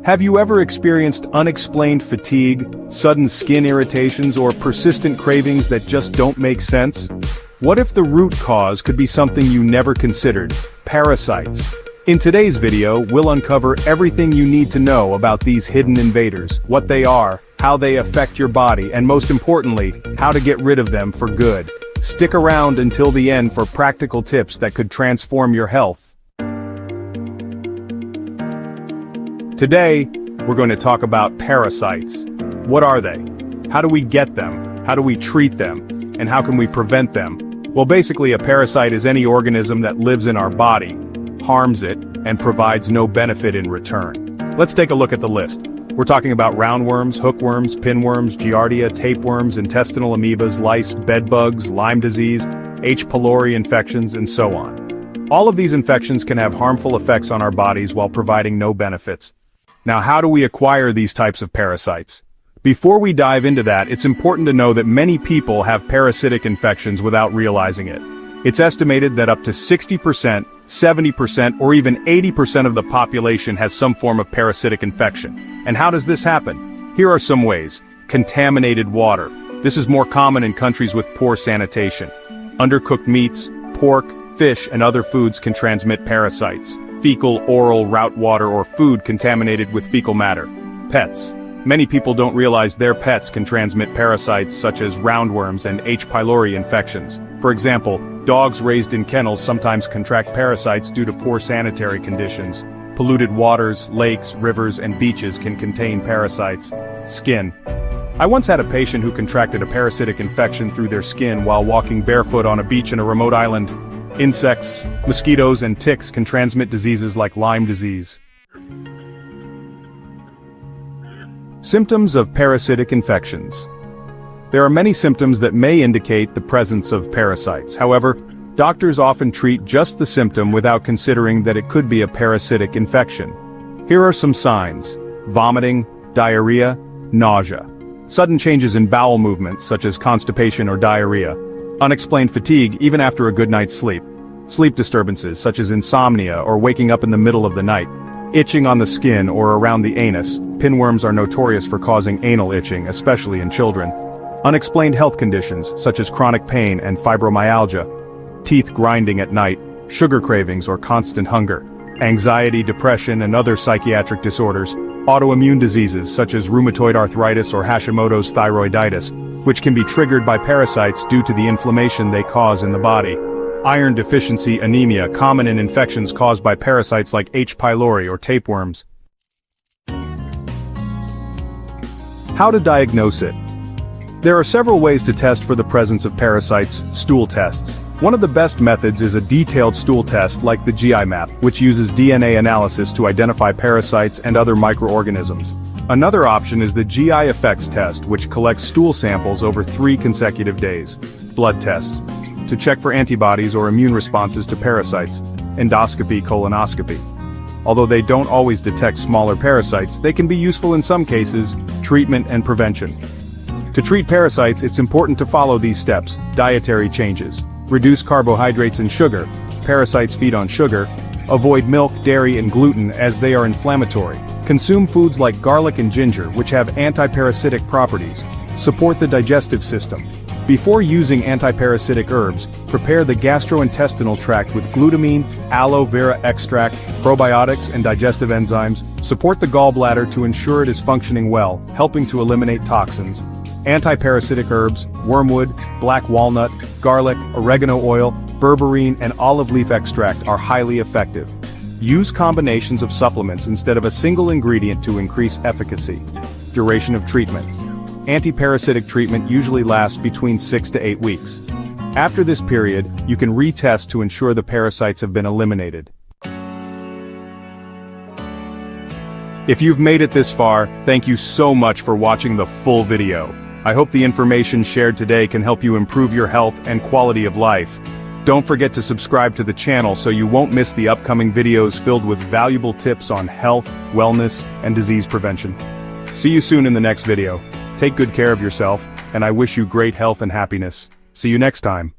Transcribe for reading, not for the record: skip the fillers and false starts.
Have you ever experienced unexplained fatigue, sudden skin irritations, or persistent cravings that just don't make sense? What if the root cause could be something you never considered: parasites? In today's video, we'll uncover everything you need to know about these hidden invaders, what they are, how they affect your body, and most importantly, how to get rid of them for good. Stick around until the end for practical tips that could transform your health. Today, we're going to talk about parasites. What are they? How do we get them? How do we treat them? And how can we prevent them? Well, basically, a parasite is any organism that lives in our body, harms it, and provides no benefit in return. Let's take a look at the list. We're talking about roundworms, hookworms, pinworms, giardia, tapeworms, intestinal amoebas, lice, bedbugs, Lyme disease, H. pylori infections, and so on. All of these infections can have harmful effects on our bodies while providing no benefits. Now, how do we acquire these types of parasites? Before we dive into that, it's important to know that many people have parasitic infections without realizing it. It's estimated that up to 60%, 70%, or even 80% of the population has some form of parasitic infection. And how does this happen? Here are some ways. Contaminated water. This is more common in countries with poor sanitation. Undercooked meats, pork, fish, and other foods can transmit parasites. Fecal, oral, route water, or food contaminated with fecal matter. Pets. Many people don't realize their pets can transmit parasites such as roundworms and H. pylori infections. For example, dogs raised in kennels sometimes contract parasites due to poor sanitary conditions. Polluted waters, lakes, rivers, and beaches can contain parasites. Skin. I once had a patient who contracted a parasitic infection through their skin while walking barefoot on a beach in a remote island. Insects, mosquitoes, and ticks can transmit diseases like Lyme disease. Symptoms of parasitic infections. There are many symptoms that may indicate the presence of parasites. However, doctors often treat just the symptom without considering that it could be a parasitic infection. Here are some signs: vomiting, diarrhea, nausea. Sudden changes in bowel movements such as constipation or diarrhea. Unexplained fatigue even after a good night's sleep. Sleep disturbances such as insomnia or waking up in the middle of the night. Itching on the skin or around the anus. Pinworms are notorious for causing anal itching, especially in children. Unexplained health conditions such as chronic pain and fibromyalgia. Teeth grinding at night. Sugar cravings or constant hunger. Anxiety, depression, and other psychiatric disorders. Autoimmune diseases such as rheumatoid arthritis or Hashimoto's thyroiditis, which can be triggered by parasites due to the inflammation they cause in the body. Iron deficiency anemia, common in infections caused by parasites like H. pylori or tapeworms. How to diagnose it? There are several ways to test for the presence of parasites. Stool tests. One of the best methods is a detailed stool test like the GI map, which uses DNA analysis to identify parasites and other microorganisms. Another option is the GI effects test, which collects stool samples over 3 consecutive days. Blood tests. To check for antibodies or immune responses to parasites. Endoscopy, colonoscopy. Although they don't always detect smaller parasites, they can be useful in some cases. Treatment and prevention. To treat parasites, it's important to follow these steps. Dietary changes. Reduce carbohydrates and sugar. Parasites feed on sugar. Avoid milk, dairy, and gluten as they are inflammatory. Consume foods like garlic and ginger, which have anti-parasitic properties. Support the digestive system. Before using antiparasitic herbs, prepare the gastrointestinal tract with glutamine, aloe vera extract, probiotics, and digestive enzymes. Support the gallbladder to ensure it is functioning well, helping to eliminate toxins. Antiparasitic herbs, wormwood, black walnut, garlic, oregano oil, berberine, and olive leaf extract are highly effective. Use combinations of supplements instead of a single ingredient to increase efficacy. Duration of treatment. Antiparasitic treatment usually lasts between 6 to 8 weeks. After this period, you can retest to ensure the parasites have been eliminated. If you've made it this far, thank you so much for watching the full video. I hope the information shared today can help you improve your health and quality of life. Don't forget to subscribe to the channel so you won't miss the upcoming videos filled with valuable tips on health, wellness, and disease prevention. See you soon in the next video. Take good care of yourself, and I wish you great health and happiness. See you next time.